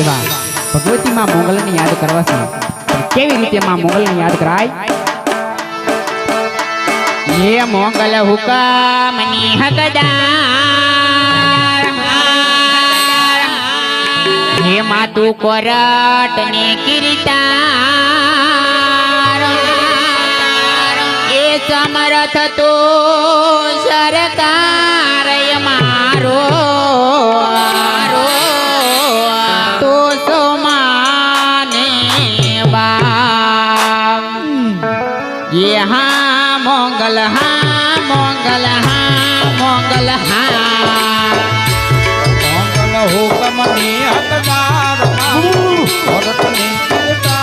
એવા ભગવતી માં મોગલને યાદ કરવાથી કેવી રીતે માં મોગલને યાદ કરાય? ये मोगल हुकामनी हकदार हे मातु कोरट ने किरीटार ये समर्थ तो सरकार मारो तो सो माने बा ये हाँ मोगल हाँ मोगल हाँ मोगल हाँ મોગલ હુકમની હકદાર ભરતની કીર્તા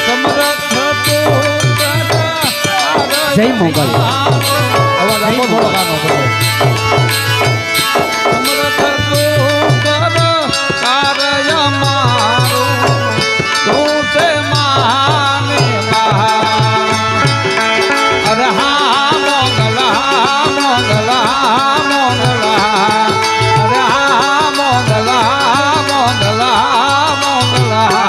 સમરથ તો જય મોગલ. અવાજ આપો થોડો ગાનો કરો. સમરથ તો કાર્ય મારું તું છે માને બહાર. અરે હા મોગલ હા મોગલ હા મોગલ હા. અરે હા મોગલ હા મોગલ હા મોગલ હા.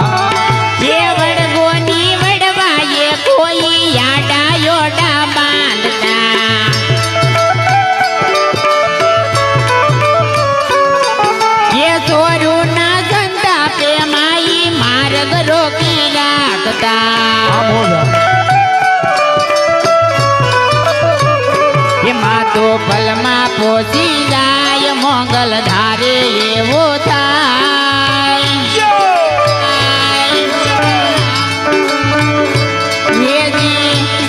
ये वड़गोनी वड़वाये कोई याडा योडा बांधता ये सोरू ना गंदा पे माई मार्ग रोकी રાખતા ये मातो फलમાં પોસી જાય મોગલ ધારે એવો થાય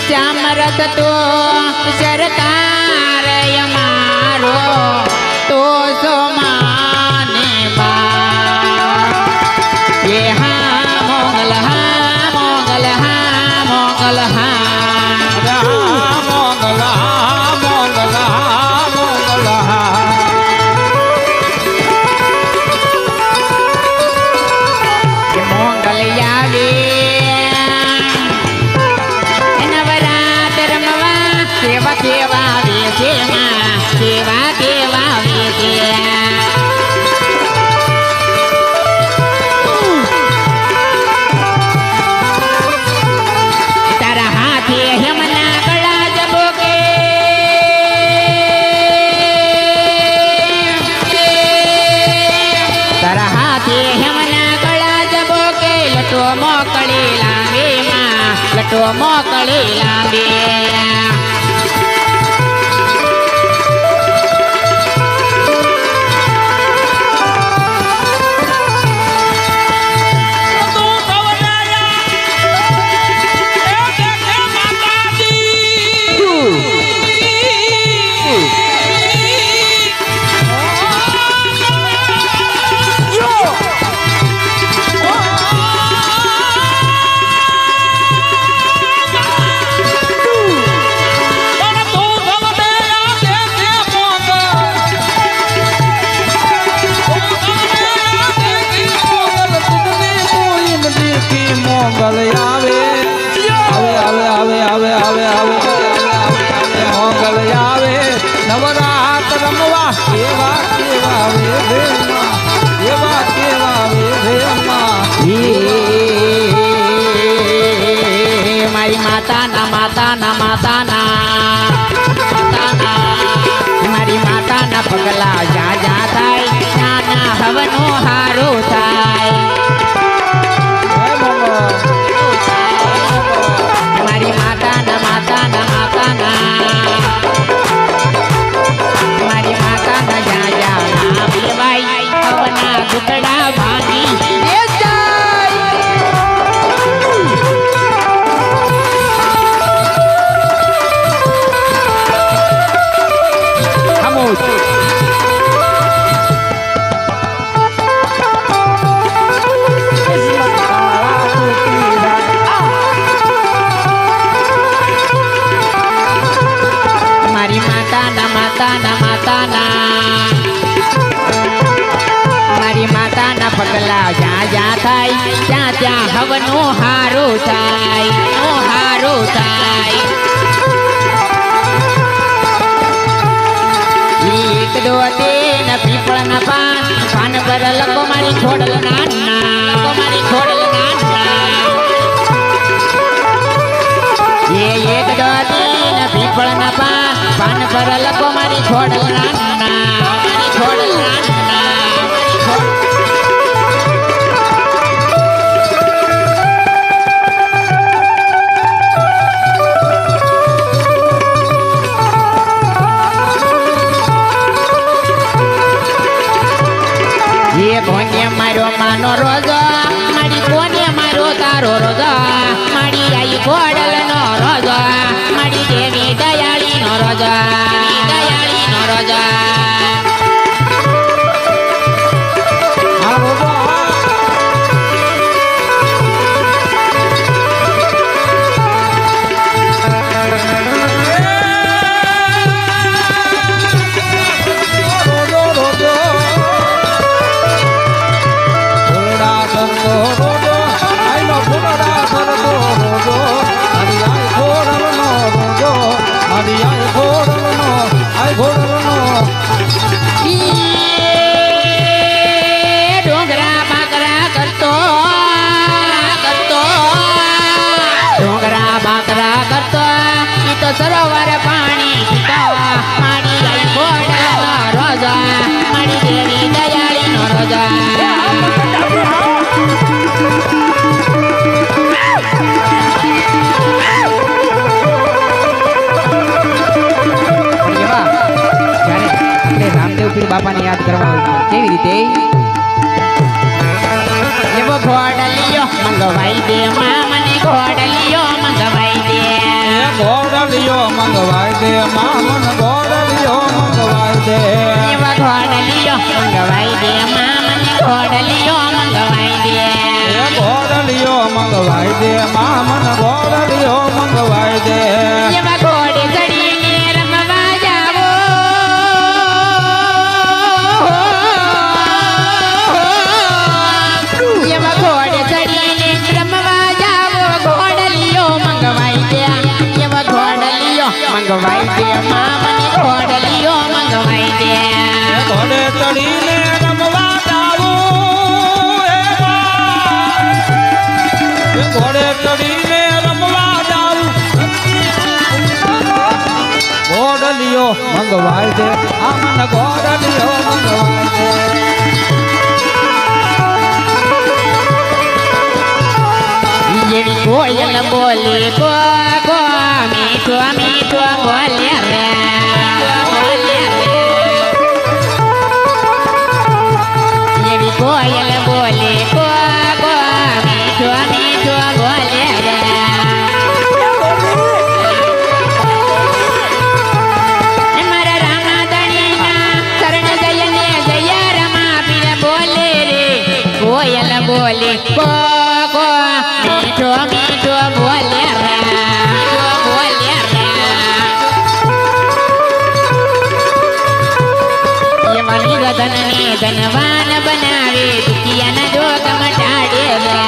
समर्थ तो सरकार मारो तो सो माने बा ये हाँ मोगल हाँ मोगल हाँ मोगल हाँ મોગલ હા મોગલ હા મોગલ હા. ये मोगल यावे केवा केवा वेचे केवा केवा वेचे तारा हाथे हेमना गळा जबोके तारा हाथे हेमना गळा जबोके लटो मोकळे लांबे માં લટો મોકળે લાંબે મોગલ આવે આવે આવે આવે આવે આવે આવે મોગલ આવે નવરાત રમવા કેવા કેવા વે એવા કેવા વે મારી માતાના માતાના માતાના માતાના મારી માતાના પગલા જા જા થાય નાના હવનો હારો થાય મારી માતાના માતાના માતાના મારી માતાના જા જા નામ લેવાય હવના ઘૂંટડા ભાંગી દે જાય ખામોશ મારી માતાના માતાના માતાના મારી માતાના પગલા જ્યાં જ્યાં થાય ત્યાં ત્યાં હવનો હારો થાય નો હારો થાય એક દો તેન પીપળના પાન પાન પર લકો મારી ખોડલ નાના લકો મારી ખોડલ નાના એ એક દોડીન પીપળના પાન પાન પર લકો મારી ખોડલ નાના મારી ખોડલ નાના મારી ખોડલ એ કોને મારો માનો રોજો મારી કોને મારો તારો રોજો મારી આઈ ખોડલ નો રોજો મારી દેવી દયાળી નો રોજો દયાળી નો રોજો આ રોજો ડોંગરા બાકરા કરતો કરતો ડોંગરા બાકરા કરતો ઈ તો સરોવર પાણી પીતો મારી આઈ ખોડલ નો રોજો મારી દેવી દયાળી નો રોજો રામદેવ પીર બાપાને યાદ કરવા હોય તો કેવી રીતે એવો ઘોડલિયો મંગવાઈ દે માં મને ઘોડલિયો મંગવાઈ દે ઘોડલિયો મંગવાઈ દે મામન ઘોડલિયો મંગવાઈ દે એવો ઘોડલિયો મંગવાઈ દે માં મને ઘોડલિયો મંગવાઈ દે ઘોડલિયો મંગવાઈ દે મામન ઘોડલિયો મંગવાઈ દે એવા ઘોડે ચડીને રમવા જાવો એવા ઘોડે ચડીને રમવા જાવો ઘોડલિયો મંગવાઈ દે એવા ઘોડલિયો મંગવાઈ દે માં મને ઘોડલિયો મંગવાઈ દે ઘોડે ચડીને રમવા જાવું ઘોડે ચડીને રમવા જાવું ઘોડલિયો મંગવાઈ દે આમન ઘોડલિયો મંગવાઈ દે એવી કોયલ બોલે કો કો મીઠો મીઠો બોલે રે બોલે રે એવી કોયલ બોલે કો કો મીઠો મીઠો બોલે રે મારા રામા દણીના શરણ જયને જય રમા પીર બોલે રે કોયલ બોલે કો કો મીઠો મીઠો બોલે રે બોલે રે એ મારી રતનને ધનવાન બનાવે દુખિયાના જોગ મટાડે રે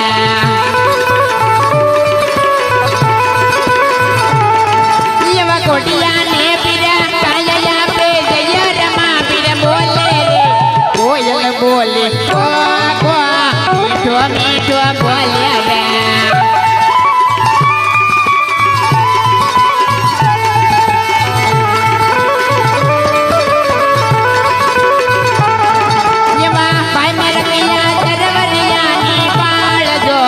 એવા કોટિયાને પીરા કાયા આપે જય રમા પીર બોલે રે કોયલ બોલે કો કો મીઠો મીઠો બોલે રે એવા ભાઈ મેરમિયા ચરવરિયાની પાળજો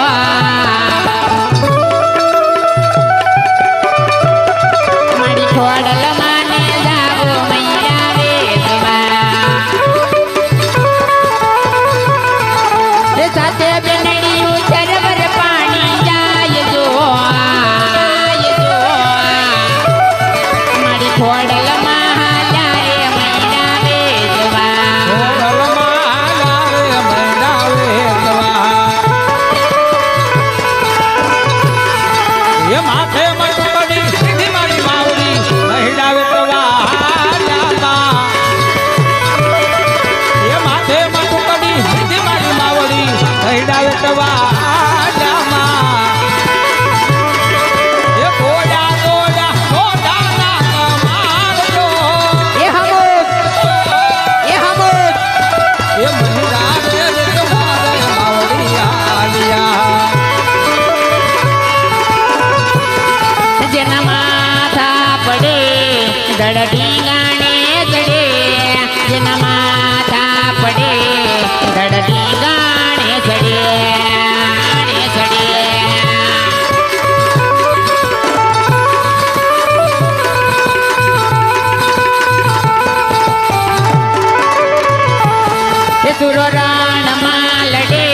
સુરો રણમાં લડે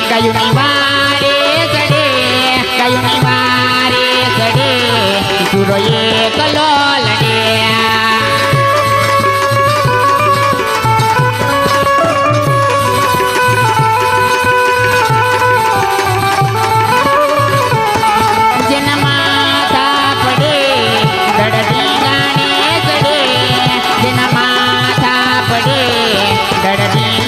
ગાયુની વારે ચડે ગાયુની વારે ચડે સુરો એકલો લડે જેના માથા પડે દડડી ગાણે ચડે જેના માથા પડે દડડી